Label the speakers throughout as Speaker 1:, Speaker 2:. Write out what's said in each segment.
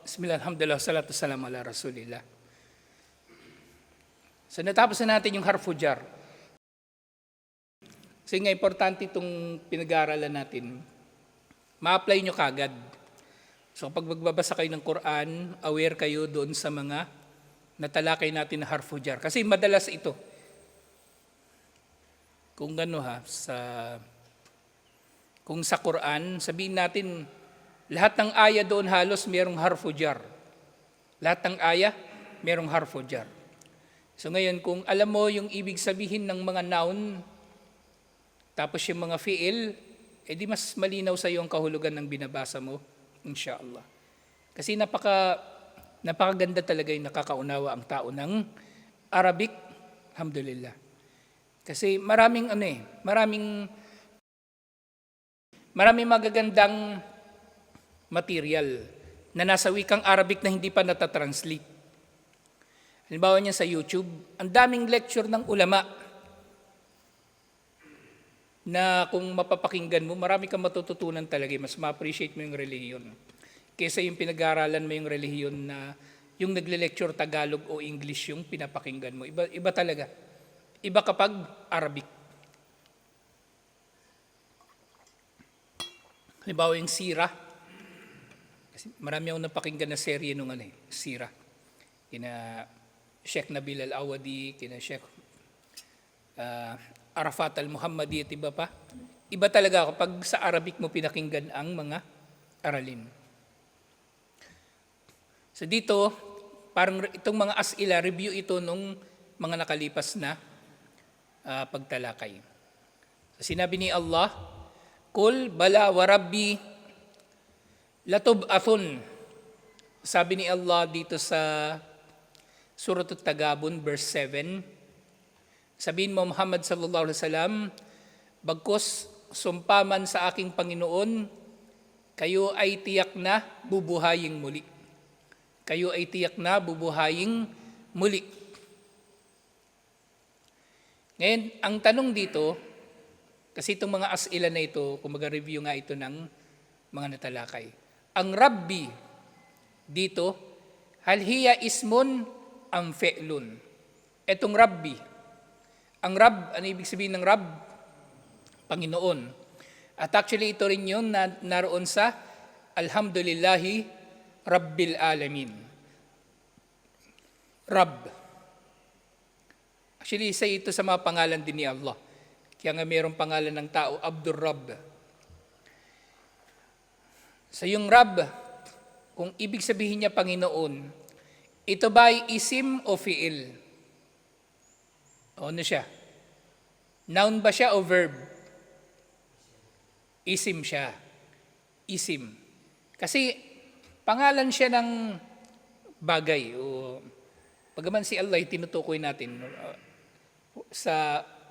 Speaker 1: Bismillah, alhamdulillah, salatu salam ala rasulillah. So natapos na natin yung harfu jar. Kasi nga importante itong pinag-aaralan natin, ma-apply nyo kagad. So pag magbabasa kayo ng Quran, aware kayo doon sa mga natalakay natin na harfu jar. Kasi madalas ito. Kung kung sa Quran, sabihin natin, lahat ng aya doon halos mayroong harfu jar. Lahat ng aya, mayroong harfu jar. So ngayon, kung alam mo yung ibig sabihin ng mga noun, tapos yung mga fi'il, edi mas malinaw sa iyo ang kahulugan ng binabasa mo, inshallah. Kasi napakaganda talaga yung nakakaunawa ang tao ng Arabic, alhamdulillah. Kasi maraming magagandang material na nasa wikang Arabic na hindi pa natatranslate. Halimbawa niya sa YouTube, ang daming lecture ng ulama na kung mapapakinggan mo, marami kang matututunan talaga, mas ma-appreciate mo yung relihiyon. Kesa yung pinag-aaralan mo yung relihiyon na yung nagle-lecture Tagalog o English yung pinapakinggan mo. Iba talaga. Iba kapag Arabic. Halimbawa yung sira. Kasi marami akong napakinggan na serye nung sira. Kina Sheikh Nabil Al-Awadi, kina Sheikh Arafat Al-Muhammadi at iba pa. Iba talaga kapag sa Arabic mo pinakinggan ang mga aralin. So dito, parang itong mga as'ila, review ito nung mga nakalipas na pagtalakay. So sinabi ni Allah, Kul bala wa rabbi latub'athun. Sabi ni Allah dito sa Surat At-Tagabun, verse 7, sabihin mo Muhammad sallallahu alaihi wasallam, bagkus sumpaman sa aking Panginoon, kayo ay tiyak na bubuhaying muli. Kayo ay tiyak na bubuhaying muli. Ngayon, ang tanong dito, kasi itong mga as'ila na ito, kung mag-review nga ito ng mga natalakay. Ang Rabbi dito, hal hiya ismun am fe'lun. Etong Rabbi. Ang Rabb, ano ibig sabihin ng Rabb? Panginoon. At actually ito rin yun na naroon sa Alhamdulillahi Rabbil Alamin. Rabb. Actually isa ito sa mga pangalan din ni Allah. Kaya nga mayroong pangalan ng tao, Abdur Rabb. So yung Rabb, kung ibig sabihin niya Panginoon, ito ba ay isim o fi'il? O ano siya? Noun ba siya o verb? Isim siya. Isim. Kasi pangalan siya ng bagay. O pagaman si Allah tinutukoy natin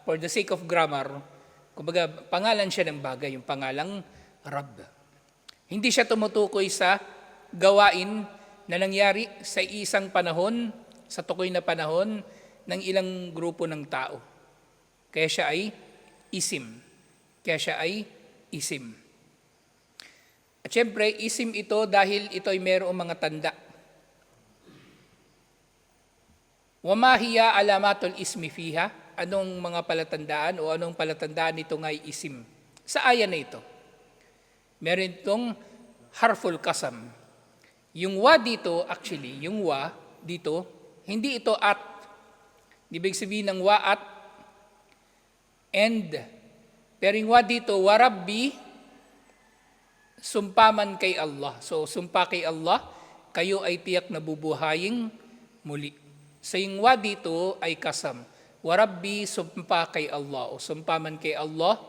Speaker 1: for the sake of grammar, kumbaga pangalan siya ng bagay, yung pangalang Rabb. Hindi siya tumutukoy sa gawain na nangyari sa isang panahon, sa tukoy na panahon ng ilang grupo ng tao. Kaya siya ay isim. At syempre, isim ito dahil ito ay mayroong mga tanda. Wama hiya alamatul ismi fiha, anong mga palatandaan o anong palatandaan nito nga ay isim. Sa aya na ito, meron itong harful kasam. Yung wa dito, actually, yung wa dito, hindi ito at. Ibig sabihin ng wa at and. Pero yung wa dito, wa rabbi, sumpaman kay Allah. So, sumpa kay Allah, kayo ay tiyak na bubuhaying muli. So, yung wa dito ay kasam. Wa rabbi, sumpa kay Allah. O sumpaman kay Allah,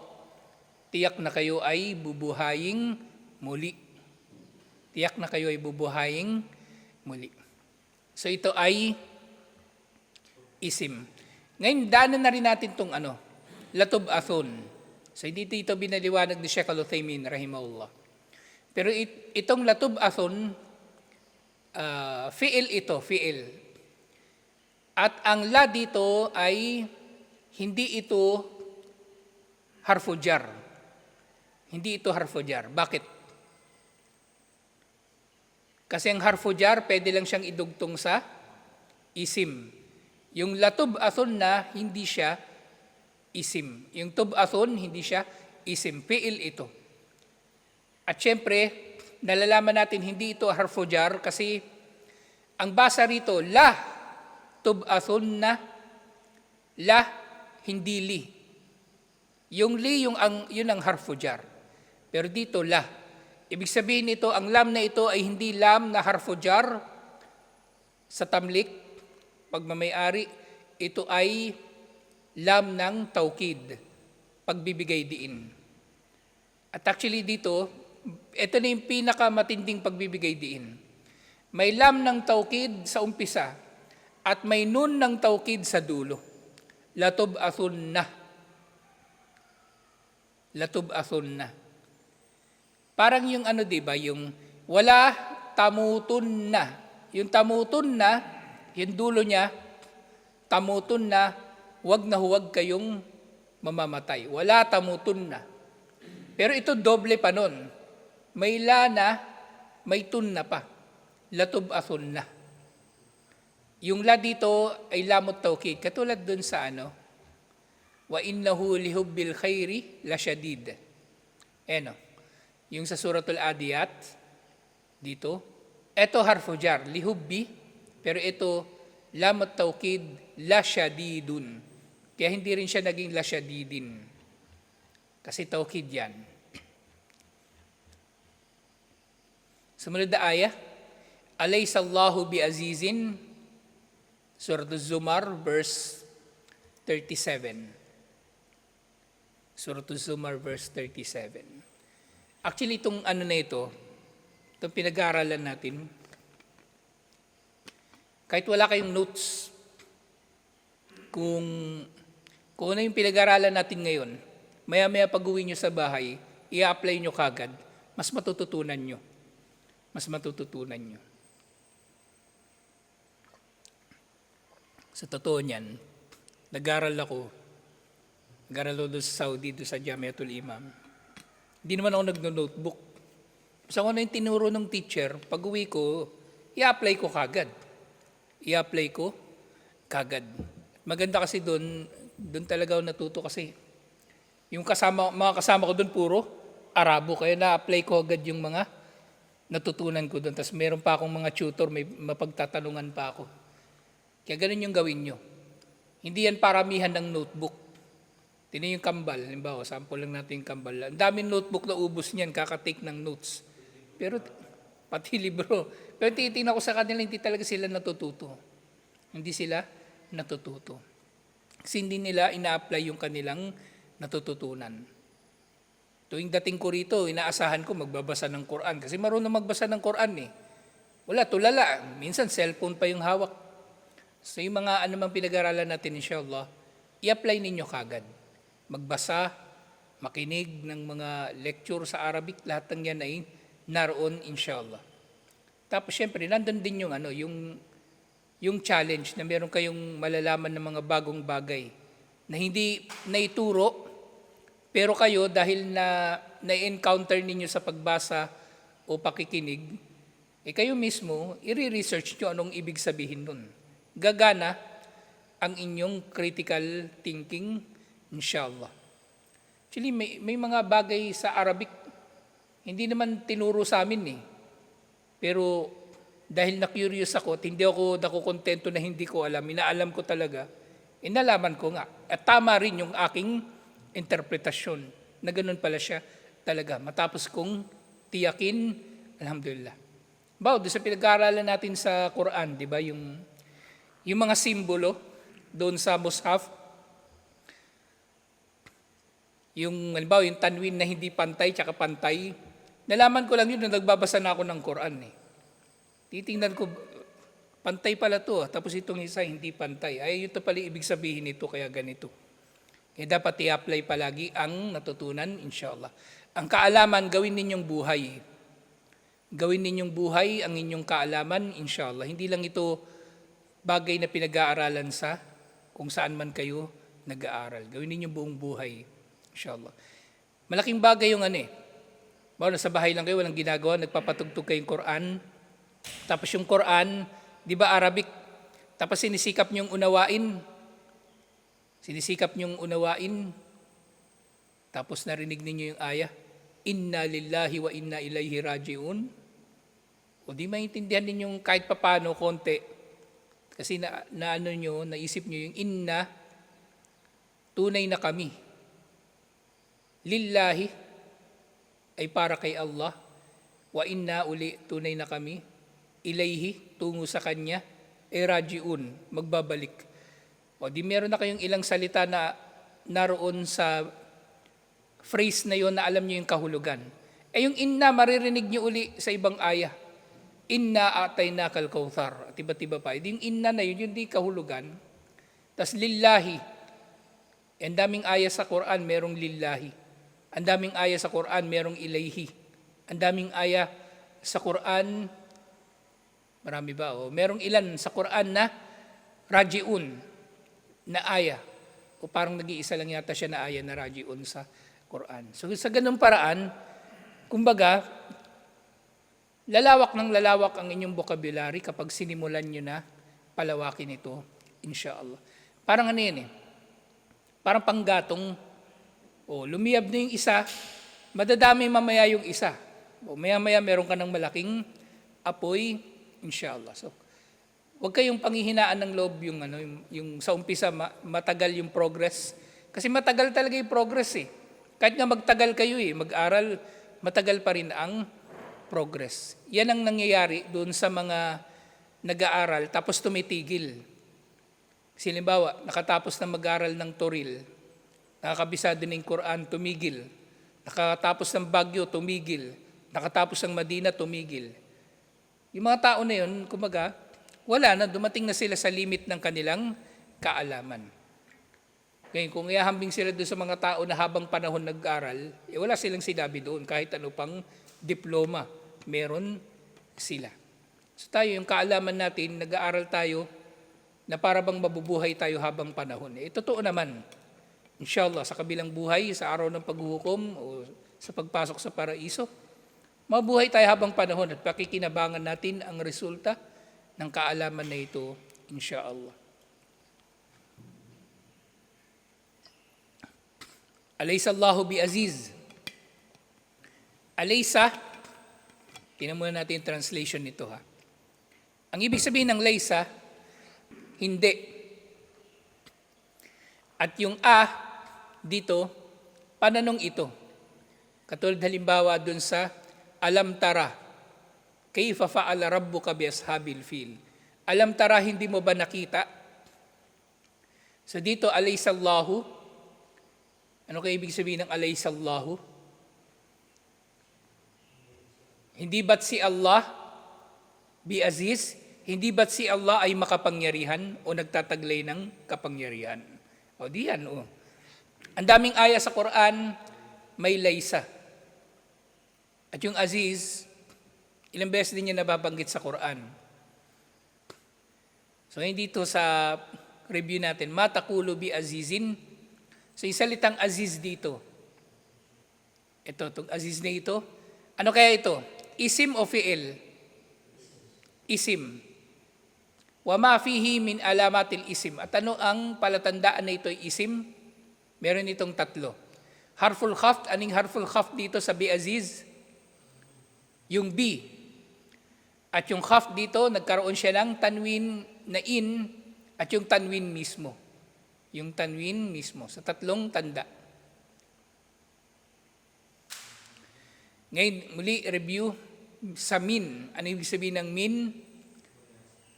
Speaker 1: tiyak na kayo ay bubuhaying muli. Tiyak na kayo ay bubuhaying muli. So ito ay isim. Ngayon, daanan na rin natin itong latub'athun. So dito ito binaliwanag ni Sheikh Al-Uthaymin, rahimahullah. Pero itong latub'athun, fi'il ito, fi'il. At ang la dito ay hindi ito harfu jar. Hindi ito harfu jar. Bakit? Kasi ang harfu jar, pwede lang siyang idugtong sa isim. Yung latub'athun na, hindi siya isim. Yung tub'athun, hindi siya isim. Fi'il ito. At syempre, nalalaman natin hindi ito harfu jar kasi ang basa rito, la tub'athun na, la, hindi li. Yung li, yun ang harfu jar. Pero dito, la. Ibig sabihin ito, ang lam na ito ay hindi lam na harfu jar sa tamlik, pagmamayari. Ito ay lam ng taukid, pagbibigay diin. At actually dito, ito na yung pinakamatinding pagbibigay diin. May lam ng taukid sa umpisa at may nun ng taukid sa dulo. Latub'athun na. Latub'athun na. Parang yung diba, yung wala tamutun na. Yung tamutun na, yung dulo niya, tamutun na, huwag kayong mamamatay. Wala tamutun na. Pero ito doble pa nun. May la na, may tun na pa. Latub'athun na. Yung la dito ay lamut tawkid. Katulad dun sa wa innahu lihubbil khairi lasyadid. Yung sa suratul Adiyat, dito, eto harfu jar, lihubbi, pero ito, lamut tawkid, lasyadidun. Kaya hindi rin siya naging lasyadidin. Kasi tawkid yan. Sumunod na ayah, alaysallahu bi azizin, Surah Az-Zumar, verse 37. Surah Az-Zumar, verse 37. Actually, itong na ito, itong pinag-aaralan natin, kahit wala kayong notes, kung ano yung pinag-aaralan natin ngayon, maya-maya pag-uwi nyo sa bahay, i-apply nyo kagad, mas matututunan nyo. Mas matututunan nyo. Sa totoo niyan, nag-aral ako doon sa Saudi, doon sa Jamiatul Imam. Hindi naman ako nag-notebook. Basta kung ano yung tinuro ng teacher, pag uwi ko, i-apply ko kagad. Maganda kasi doon talaga ako natuto kasi yung mga kasama ko doon puro Arabo, kaya na-apply ko agad yung mga natutunan ko doon. Tapos meron pa akong mga tutor, may mapagtatanungan pa ako. Kaya ganun yung gawin nyo. Hindi yan paramihan ng notebook. Tinan yung kambal, halimbawa, sample lang natin yung kambal. Ang daming notebook na ubos niyan, kakatake ng notes. Pero, pati libro. Pero titingnan ko sa kanila, hindi talaga sila natututo. Hindi sila natututo. Kasi hindi nila ina-apply yung kanilang natututunan. Tuwing dating ko rito, inaasahan ko magbabasa ng Quran. Kasi marunong magbasa ng Quran eh. Wala, tulala. Minsan cellphone pa yung hawak. So yung mga anumang pinag-aralan natin, inshallah, i-apply ninyo kagad. Magbasa, makinig ng mga lecture sa Arabic, lahat ng yan ay naroon, inshallah. Tapos syempre, nandun din yung challenge na meron kayong malalaman ng mga bagong bagay na hindi naituro, pero kayo dahil na-encounter ninyo sa pagbasa o pakikinig, kayo mismo, i-research nyo anong ibig sabihin nun. Gagana ang inyong critical thinking, inshallah. Actually, may mga bagay sa Arabic, hindi naman tinuro sa amin eh. Pero dahil na-curious ako at hindi ako nakukontento na hindi ko alam, inaalam ko talaga, inalaman ko nga. At tama rin yung aking interpretasyon na ganun pala siya talaga. Matapos kong tiyakin, alhamdulillah. Doon sa pinag-aaralan natin sa Quran, di ba, yung mga simbolo doon sa mushaf, yung halimbawa yung tanwin na hindi pantay tsaka pantay, nalaman ko lang yun na nagbabasa na ako ng Quran eh. Titingnan ko, pantay pala to, tapos itong isa hindi pantay. Ay, ito pala ibig sabihin nito, kaya ganito. Dapat i-apply palagi ang natutunan, inshallah. Ang kaalaman, gawin ninyong buhay. Gawin ninyong buhay ang inyong kaalaman, inshallah. Hindi lang ito bagay na pinag-aaralan sa kung saan man kayo nag-aaral. Gawin ninyong buong buhay, inshallah. Malaking bagay yung Bawal sa bahay lang kayo, walang ginagawa, nagpapatugtog kayong Quran, Tapos yung Quran, di ba Arabic? Tapos sinisikap niyong unawain. Sinisikap niyong unawain. Tapos narinig ninyo yung ayah, Inna lillahi wa inna ilayhi raji'un. O di maintindihan ninyong kahit papano konti. Kasi ano nyo, naisip nyo yung inna, tunay na kami. Lillahi ay para kay Allah. Wa inna uli, tunay na kami. Ilayhi, tungo sa Kanya. Raji'un, magbabalik. O di meron na kayong ilang salita na naroon sa phrase na yon na alam nyo yung kahulugan. Yung inna, maririnig nyo uli sa ibang ayah. Inna atainakal kauthar. At iba-iba pa. Yung inna na yun, yung di kahulugan. Tas lillahi. Ang daming ayah sa Quran, merong lillahi. Ang daming ayah sa Quran, merong ilayhi. Ang daming ayah sa Quran, marami ba? Merong ilan sa Quran na raji'un na ayah. O parang nag-iisa lang yata siya na ayah na raji'un sa Quran. So sa ganung paraan, kumbaga, lalawak ng lalawak ang inyong vocabulary kapag sinimulan nyo na palawakin ito, inshallah. Parang ano yan eh, parang panggatong, lumiyab na yung isa, madadami mamaya yung isa. Maya-maya meron ka ng malaking apoy, inshallah. So, huwag kayong panghihinaan ng loob yung sa umpisa matagal yung progress. Kasi matagal talaga yung progress eh. Kahit nga magtagal kayo mag-aral, matagal pa rin ang progress. Yan ang nangyayari doon sa mga nag-aaral tapos tumitigil. Halimbawa, nakatapos na mag-aaral ng Toril, nakakabisado ng Quran, tumigil. Nakatapos ng Baguio, tumigil. Nakatapos ng Madina, tumigil. Yung mga tao na yun, kumbaga, wala na, dumating na sila sa limit ng kanilang kaalaman. Ngayon, kung ihahambing sila doon sa mga tao na habang panahon nag-aral, wala silang sinabi doon, kahit ano pang diploma, meron sila. So tayo, yung kaalaman natin, nag-aaral tayo na para bang mabubuhay tayo habang panahon. Totoo naman, inshallah, sa kabilang buhay, sa araw ng paghuhukom o sa pagpasok sa paraiso, mabuhay tayo habang panahon at pakikinabangan natin ang resulta ng kaalaman na ito, inshallah. Alaysa Allahu bi aziz. Alaysa, tingnan muna natin yung translation nito ha. Ang ibig sabihin ng laysa, hindi. At yung dito, pananong ito. Katulad halimbawa dun sa alam tara, kayfa fa'ala rabbuka bi ashabil fil. Alam tara, hindi mo ba nakita? So dito, alaysa Allahu. Ano kaya ibig sabihin ng alaysa Allahu? Hindi ba't si Allah bi aziz? Hindi ba't si Allah ay makapangyarihan o nagtataglay ng kapangyarihan? O di yan, Ang daming aya sa Quran, may laysa. At yung aziz, ilang beses din niya nababanggit sa Quran. So ngayon dito sa review natin, mataqulu bi azizin. So yung salitang aziz dito, itong aziz na ito, ano kaya ito? Isim o fi'il? Isim. Wa ma fihi min alamatil isim. At ano ang palatandaan na ito ay isim? Meron itong tatlo. Harful khaft, aning harful khaft dito sa bi aziz? Yung B. At yung khaft dito, nagkaroon siya ng tanwin na in at yung tanwin mismo. Yung tanwin mismo, sa tatlong tanda. Ngayon, muli review sa min. Ano ibig sabihin ng min?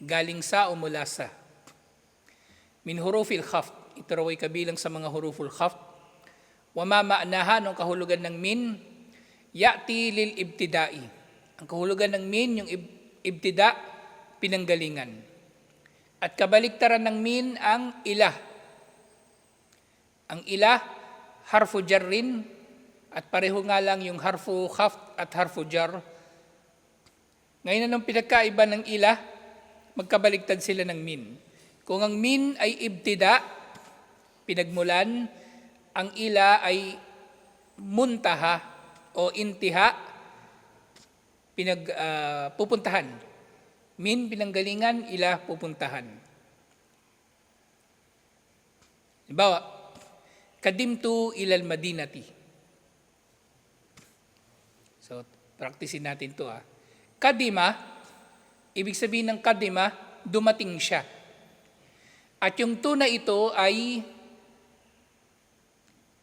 Speaker 1: Galing sa o mula sa. Min hurufil khaft. Ito raw ay kabilang sa mga huruful khaft. Wa ma ma'naha, ang kahulugan ng min, ya'ti lil ibtidai. Ang kahulugan ng min, yung ibtida, pinanggalingan. At kabaliktaran ng min ang ilah. Ang ilah, harfu jarrin, at pareho nga lang yung harfu khaft at harfu jar. Ngayon anong pinagkaiba ng ilah? Magkabaligtad sila ng min. Kung ang min ay ibtida, pinagmulan, ang ila ay muntaha o intiha, pupuntahan. Min, pinanggalingan, ila, pupuntahan. Halimbawa, kadimtu ilal madinati. So, practicein natin to. Kadima, ibig sabihin ng kadima, dumating siya. At yung to na ito ay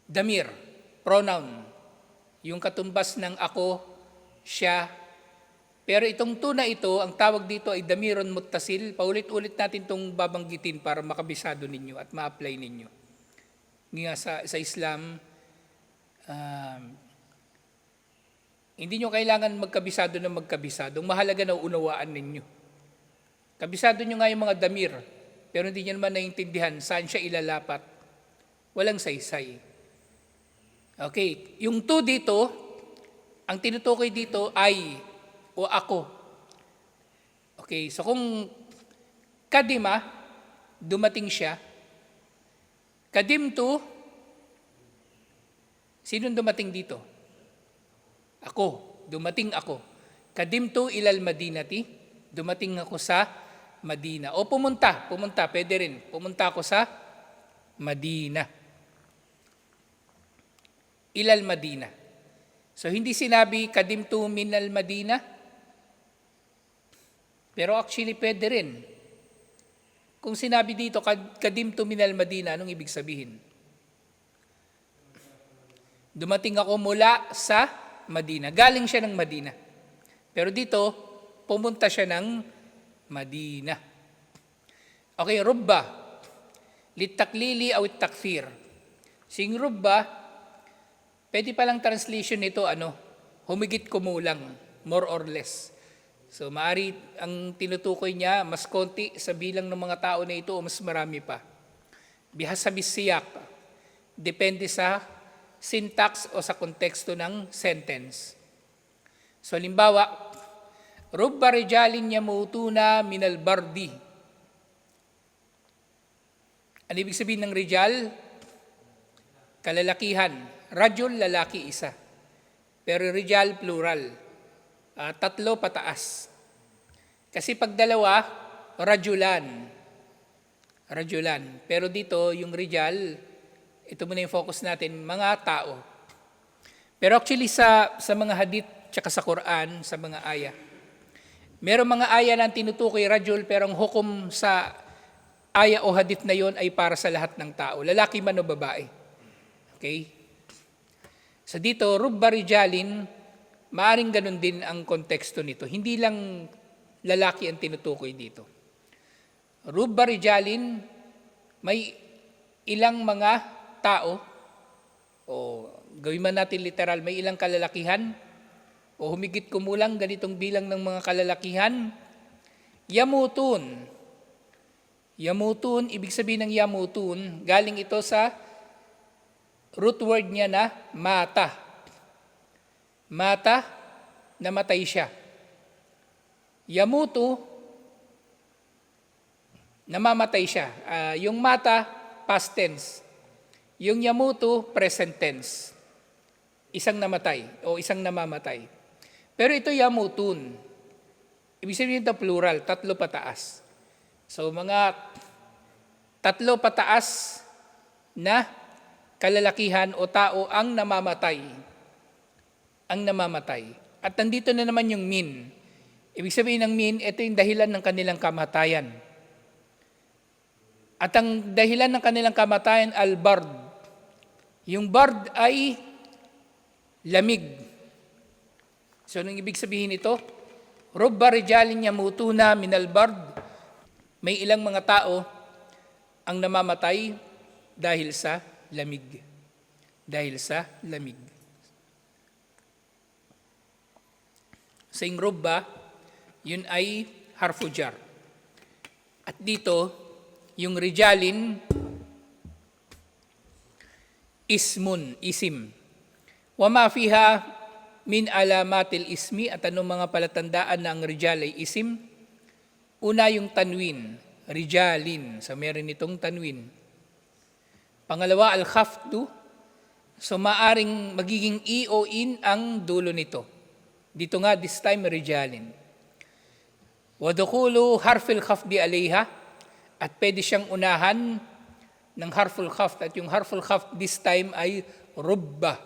Speaker 1: damir, pronoun. Yung katumbas ng ako, siya. Pero itong to na ito, ang tawag dito ay damirun muttasil. Paulit-ulit natin itong babanggitin para makabisado ninyo at ma-apply ninyo. Nga sa Islam, hindi nyo kailangan magkabisado na magkabisado. Mahalaga na unawaan ninyo. Kabisado nyo nga yung mga damir, pero hindi nyo naman naiintindihan saan siya ilalapat. Walang saysay. Okay, yung to dito, ang tinutukoy dito ay o ako. Okay, so kung kadima, dumating siya. Kadimtu, sinong dumating dito? Ako, dumating ako. Kadimtu ilal madinati, dumating ako sa Madina. O pumunta, pwede rin. Pumunta ako sa Madina. Ilal Madina. So hindi sinabi kadimtu minal Madina, pero actually pwede rin. Kung sinabi dito, kadimtu minal Madina, anong ibig sabihin? Dumating ako mula sa Madina. Galing siya ng Madina. Pero dito, pumunta siya ng Madina. Okay, rubba. Litaklili o takfir. Sing rubba, pwede palang translation nito, humigit kumulang, more or less. So, maari ang tinutukoy niya, mas konti sa bilang ng mga tao na ito o mas marami pa. Bihasabi siyak, depende sa syntax o sa konteksto ng sentence. So, halimbawa, rubba rijalin yamutuna minal bardi. Ano ibig sabihin ng rijal? Kalalakihan. Rajul, lalaki isa. Pero rijal, plural. 3 pataas. Kasi pag dalawa, rajulan. Rajulan. Pero dito, yung rijal, ito muna yung focus natin, mga tao. Pero actually sa mga hadith, tsaka sa Quran, sa mga aya, merong mga aya na tinutukoy rajul, pero ang hukom sa aya o hadith na yon ay para sa lahat ng tao, lalaki man o babae. Okay? So dito, rubba rijalin, maaring ganun din ang konteksto nito. Hindi lang lalaki ang tinutukoy dito. Rubba rijalin, may ilang mga tao, o gawin man natin literal, may ilang kalalakihan, o humigit kumulang ganitong bilang ng mga kalalakihan, yamutun. Yamutun, ibig sabihin ng yamutun, galing ito sa root word niya na mata. Mata, namatay siya. Yamutu, namamatay siya. Yung mata, past tense. Yung yamutu, present tense. Isang namatay o isang namamatay. Pero ito yamutun. Ibig sabihin ito plural, 3 pataas. So mga 3 pataas na kalalakihan o tao ang namamatay. Ang namamatay. At nandito na naman yung min. Ibig sabihin ng min, ito yung dahilan ng kanilang kamatayan. At ang dahilan ng kanilang kamatayan, al-bard. Yung bard ay lamig. So, anong ibig sabihin ito? Rubba rijalin yamutuna minal bard. May ilang mga tao ang namamatay dahil sa lamig. Dahil sa lamig. Sa rubba, yun ay harfujar. At dito, yung rijalin, ismun, isim. Wama fiha min alamatil ismi, at anong mga palatandaan na ang rijal ay isim? Una yung tanwin, rijalin. So meron itong tanwin. Pangalawa, al-khafdu. So maaring magiging i o in ang dulo nito. Dito nga, this time, rijalin. Wadukulu harfil khafdi alayha, at pwede siyang unahan ng harful khafd, at yung harful khafd this time ay rubba.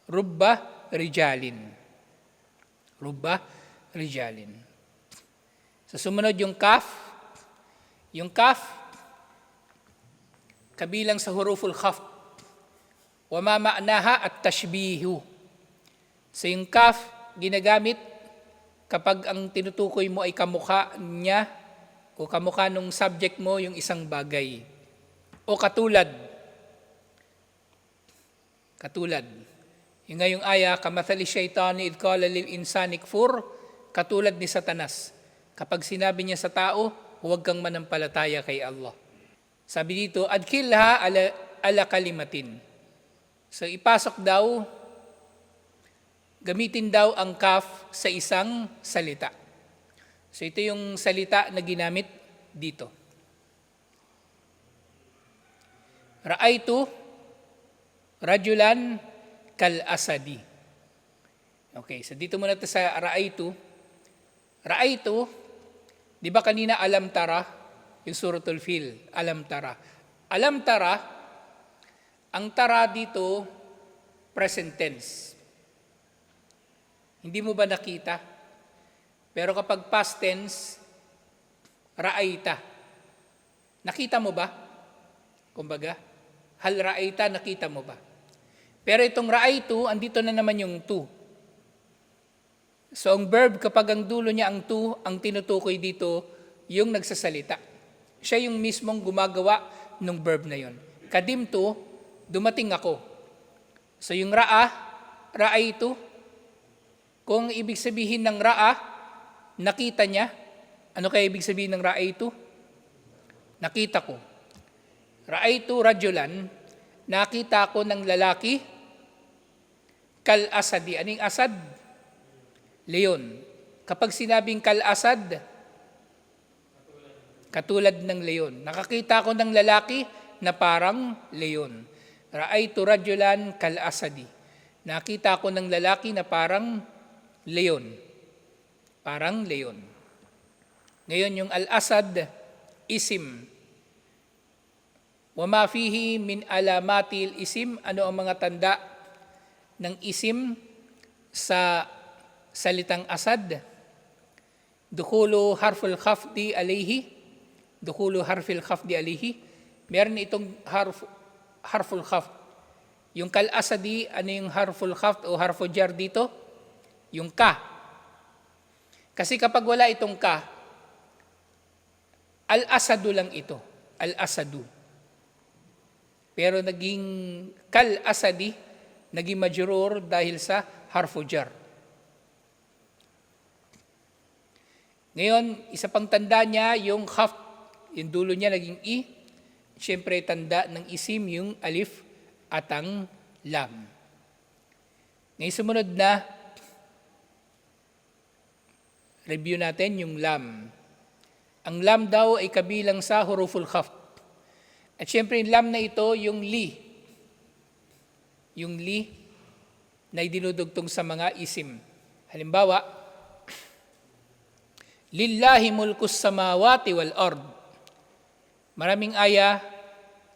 Speaker 1: Rubba rijalin. Rubba rijalin. Sa sumunod yung kaf. Yung kaf, kabilang sa huruful khafd. Wa ma ma'naha at tashbihu. So yung kaf, ginagamit kapag ang tinutukoy mo ay kamukha niya o kamukha nung subject mo yung isang bagay. O katulad. Katulad. Yung ngayong aya, kamathali shaitani idh qala lil insani kfur, katulad ni Satanas. Kapag sinabi niya sa tao, huwag kang manampalataya kay Allah. Sabi dito, adkhilha ala kalimatin. So ipasok daw, gamitin daw ang kaf sa isang salita. So ito yung salita na ginamit dito. Ra'aytu rajulan kal asadi. Okay, so dito muna ito sa ra'aytu. Ra'aytu, di ba kanina alam tara, yung suratul fil, alam tara. Alam tara, ang tara dito, present tense. Hindi mo ba nakita? Pero kapag past tense, ra'ayta. Nakita mo ba? Kumbaga, hal ra'ayta, nakita mo ba? Pero itong ra'aytu, andito na naman yung to. So ang verb, kapag ang dulo niya ang to, ang tinutukoy dito, yung nagsasalita. Siya yung mismong gumagawa ng verb na yon. Kadimtu, dumating ako. So yung ra'aytu, kung ibig sabihin ng nakita niya, ano kaya ibig sabihin ng ra'aytu? Nakita ko. Ra'aytu rajulan, nakita ko ng lalaki, kal asadi. Aning asad? Leon. Kapag sinabing kal asad, katulad ng leon. Nakakita ko ng lalaki na parang leon. Ra'aytu rajulan kal asadi. Nakita ko ng lalaki na parang leon. Parang leon. Ngayon yung al-asad, isim. Wa ma fihi min alamatil isim, ano ang mga tanda ng isim sa salitang asad? Dukhulu harful khafdi alayhi. Dukhulu harfil khafdi alayhi. Meron itong harful khafd. Yung kal-asadi, ano yung harful khafd o harful jar dito? Yung ka. Kasi kapag wala itong ka, al-asadu lang ito. Al-asadu. Pero naging kal-asadi, naging majrur dahil sa harful jar. Ngayon, isa pang tanda niya, yung khafd, yung dulo niya naging i. Siyempre, tanda ng isim yung alif at ang lam. Ngayon, sumunod na, review natin yung lam. Ang lam daw ay kabilang sa huruful khafd. At siyempre, yung lam na ito, yung li. Yung li na dinudugtong sa mga isim. Halimbawa, lillahi mulkus samawati wal ard. Maraming aya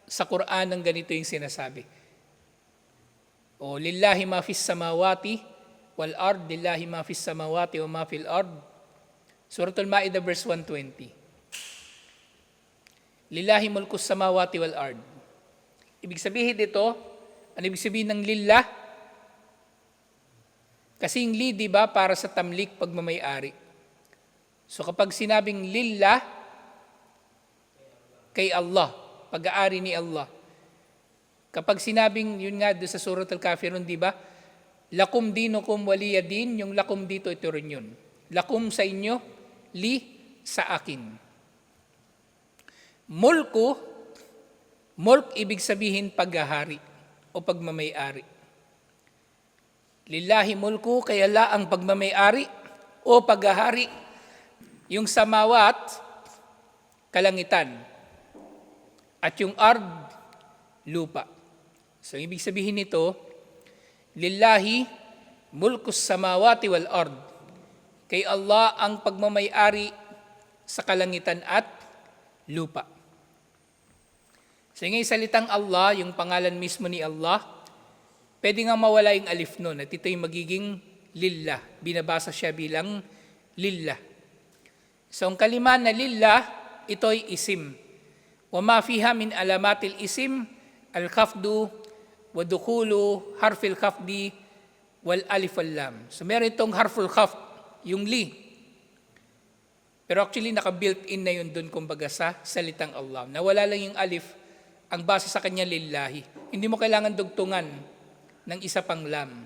Speaker 1: sa Quran ng ganito yung sinasabi. O lillahi ma fis samawati wal ard, lillahi ma fis samawati wa ma fil ard. Suratul Ma'idah verse 120. Lillahi mulkus samawati wal ard. Ibig sabihin dito, ano ibig sabihin ng lillah? Kasi yung li, di ba, para sa tamlik pagmamayari. So kapag sinabing lillah, kay Allah, pag-aari ni Allah. Kapag sinabing, yun nga doon sa Surat Al-Kafirun, di ba? Lakum dinukum waliyadin, yung lakum dito, ito rin yun. Lakum sa inyo, li sa akin. Mulku, mulk ibig sabihin paghahari o pagmamayari. Lillahi mulku, kaya la ang pagmamayari o paghahari. Yung samawat, kalangitan. At yung ard, lupa. So, ibig sabihin nito, lillahi mulkus samawati wal ard. Kay Allah ang pagmamayari sa kalangitan at lupa. So yung salitang Allah, yung pangalan mismo ni Allah, pwede nga mawala yung alif nun at ito yung magiging lillah. Binabasa siya bilang lillah. So ang kalima na lillah, ito ay isim. Wa ma fiha min alamatil isim, al-khafdu, wa dukhulu, harfil khafdi, wal alif wal lam. So meron itong harful khafd, yung li. Pero actually naka-built-in na yun dun kumbaga sa salitang Allah. Nawala lang yung alif, ang base sa kanya lillahi. Hindi mo kailangan dugtungan ng isa pang lam.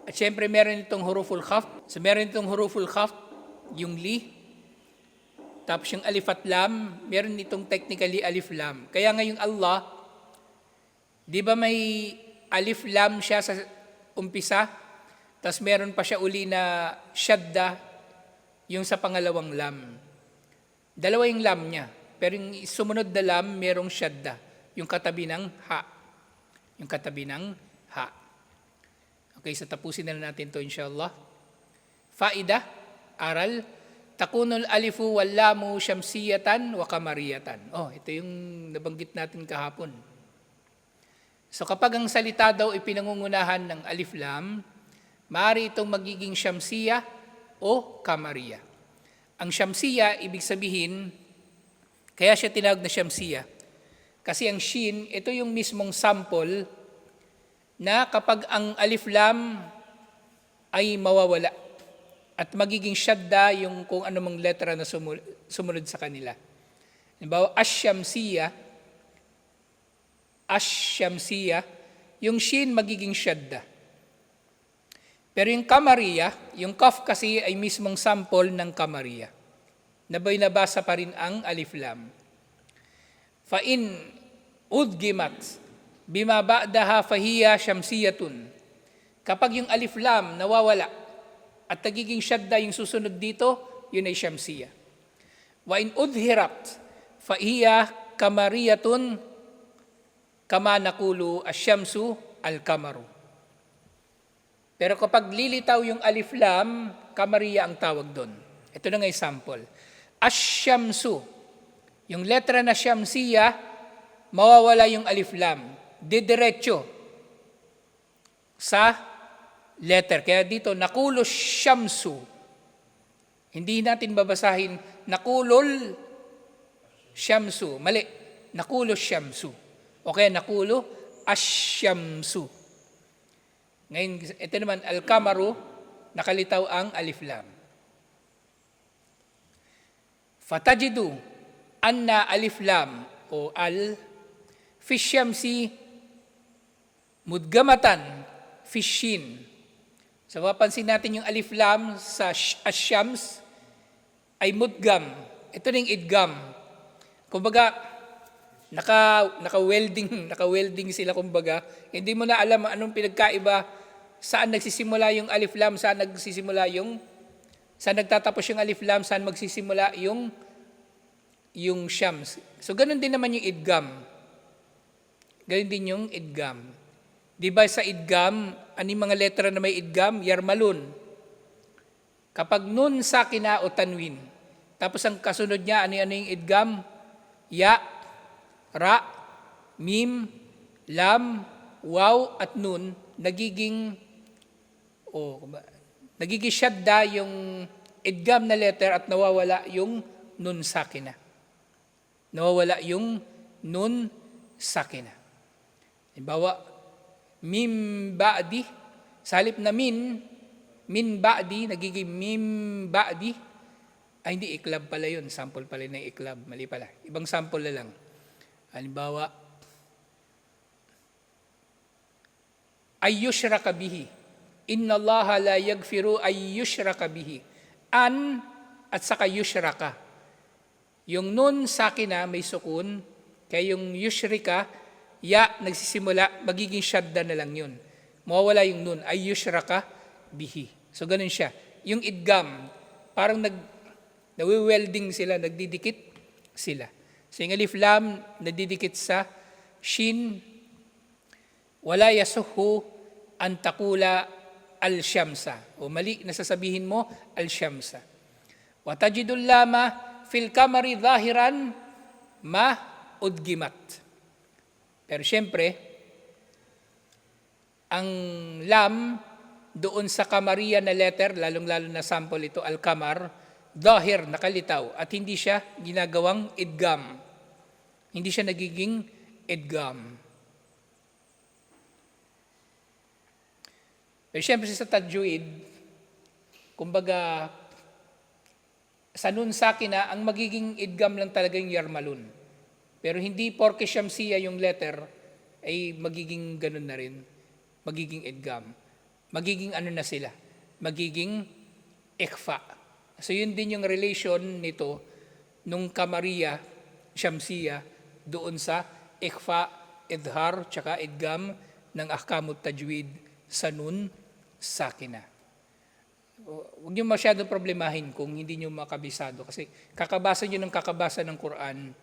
Speaker 1: At syempre meron itong huruful khafd. So meron itong huruful khafd, yung li. Tapos yung alif at lam, meron itong technically alif lam. Kaya ngayong Allah, di ba may alif lam siya sa umpisa? Tapos meron pa siya uli na shadda, yung sa pangalawang lam. Dalawa yung lam niya. Pero yung sumunod na lam, merong shadda. Yung katabi ng ha. Yung katabi ng ha. Okay, so tapusin na natin to inshallah. Faida, aral, takunul alifu wal lamu syamsiyatan wa kamariyatan. Oh, ito yung nabanggit natin kahapon. So kapag ang salita daw ipinangungunahan ng alif lam, maaari itong magiging syamsiya o kamariya. Ang syamsiya, ibig sabihin, kaya siya tinawag na syamsiya. Kasi ang shin, ito yung mismong sample na kapag ang alif lam ay mawawala at magiging shadda yung kung anumang letra na sumunod sa kanila. Halimbawa, asyamsiya, yung shin magiging shadda. Pero yung kamariya, yung kaf kasi ay mismong sample ng kamariya. Nabasa pa rin ang alif lam. Fa in udgimat bima ba'daha fahiya syamsiyatun. Kapag yung alif lam nawawala at nagiging shadda yung susunod dito, yun ay syamsiya. Wa in udhirat fahiya kamariyatun kama nakulu asyamsu al-kamaru. Pero kapag lilitaw yung alif lam, kamariya ang tawag doon. Ito na nga yung sample. Asyamsu, yung letra na syamsiya, mawawala yung alif lam. Didiretso sa letter. Kaya dito, nakulo syamsu. Hindi natin babasahin, nakulol syamsu. Mali, nakulo syamsu. O kaya nakulo asyamsu. Ngayon, ito naman, al-kamaru, nakalitaw ang alif lam. Fatajidu, anna alif lam, o al, fi syamsi, mudgamatan, fi shin. So, mapansin natin yung alif lam sa asyams, ay mudgam. Ito na yung idgam. Kumbaga, naka-welding sila kumbaga. Hindi mo na alam anong pinagkaiba, saan nagsisimula yung alif lam, saan nagtatapos yung alif lam, saan magsisimula yung syams. So ganun din naman yung idgam. Ganun din yung idgam. Di ba sa idgam, yung mga letra na may idgam? Yarmalun. Kapag nun sakina o tanwin, tapos ang kasunod niya, ano yung idgam? Ya, ra, mim, lam, waw, at nun, nagiging shadda yung idgam na letter at nawawala yung nun sakina. Nawawala yung nun sakina. Halimbawa, mim ba'di, sa halip na min ba'di, nagiging mim ba'di, ay hindi, iklab pala yun. Sample pala ng iklab. Mali pala. Ibang sample na lang. Halimbawa, ay yushraka bihi. Inna Allaha la yagfiru ay yushraka bihi. An at saka yushraka. Yung nun sakina may sukun, kaya yung yushrika, ya nagsisimula, magiging shadda na lang yun. Mawawala yung nun, ay yushraka bihi. So ganun siya. Yung idgam, parang nawi-welding sila, nagdidikit sila. So yung alif lam, nagdidikit sa shin, wala yasuhu an takula al-syamsa. O mali na sasabihin mo, al-syamsa. Wa tajidul lama fil kamari zahiran ma udgimat. Pero syempre, ang lam doon sa kamariya na letter, lalong-lalo na sample ito, al-kamar, dahir, nakalitaw, at hindi siya ginagawang idgam. Hindi siya nagiging idgam. Pero syempre sa tajwid, kumbaga, sa nun sakina, ang magiging idgam lang talaga yung yarmalun. Pero hindi porke syamsiya yung letter, ay magiging ganun na rin. Magiging idgam. Magiging ano na sila? Magiging ikhfa. So yun din yung relation nito nung kamariya, syamsiya, doon sa ikhfa, idhar, tsaka idgam ng ahkamut tajwid sa nun sakina. Huwag niyo masyadong problemahin kung hindi niyo makabisado kasi kakabasa niyo ng kakabasa ng Quran,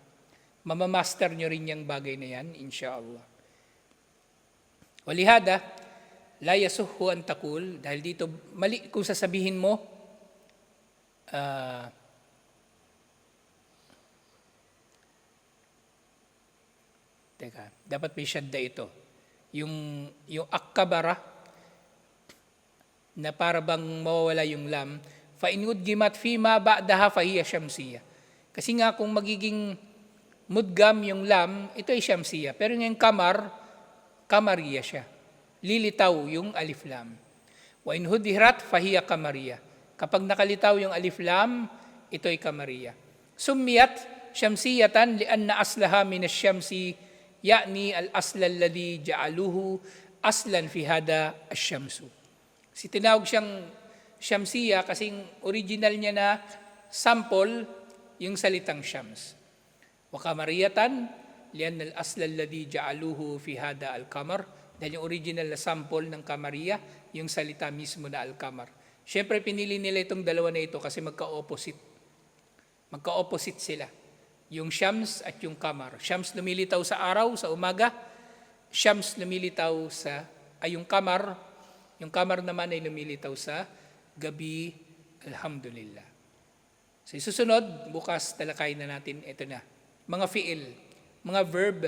Speaker 1: mamamaster niyo rin yung bagay na yan, insyaAllah. Walihada, la yasuhu an taqul, dahil dito mali kung sasabihin mo, dapat may syadda ito. Yung akkabara, na para bang mawawala yung lam, fa in udgimat fima ba'daha fa hiya syamsiyah. Kasi nga kung magiging mudgam yung lam, ito ay syamsiyah. Pero ngayong kamariya siya. Lilitaw yung alif lam. Wa in hudhirat fa hiya kamariya. Kapag nakalitaw yung alif lam, ito ay kamariya. Summiyat syamsiyatan lianna aslaha min asy-syamsi ya'ni al-asla alladhi ja'aluhu aslan fi hada asy-syamsu. Si tinawag siyang syamsiya kasi original niya na sample yung salitang syams. Wa kamariyatan lian al-asla alladhi ja'aluhu fi hada al-qamar, dahil yung original na sample ng kamariya yung salita mismo na al-qamar. Siyempre pinili nila itong dalawa na ito kasi magka-opposite. Magka-opposite sila. Yung syams at yung kamar. Syams lumilitaw sa araw, sa umaga. Syams lumilitaw yung kamar. Yung kamar naman ay lumilitaw sa gabi, alhamdulillah. So susunod, bukas talakayin na natin, ito na. Mga fiil, mga verb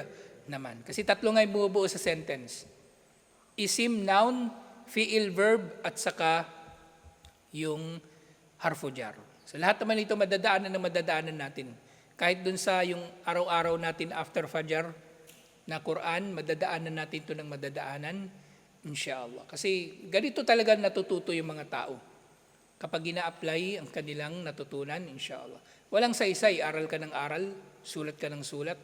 Speaker 1: naman. Kasi tatlo nga yung bumubuo sa sentence. Isim, noun, fiil, verb, at saka yung harfu jar. So lahat naman ito madadaanan natin. Kahit dun sa yung araw-araw natin after Fajr na Quran, madadaanan natin ito ng madadaanan. Inshallah. Kasi ganito talaga natututo yung mga tao. Kapag ina-apply ang kanilang natutunan, inshallah. Walang saysay, aral ka ng aral, sulat ka ng sulat.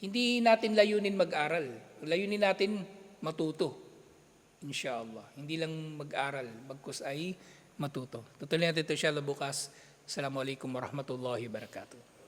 Speaker 1: Hindi natin layunin mag-aral. Layunin natin matuto. Inshallah. Hindi lang mag-aral, bagkus ay matuto. Tutuloy natin ito inshallah bukas. Assalamualaikum warahmatullahi wabarakatuh.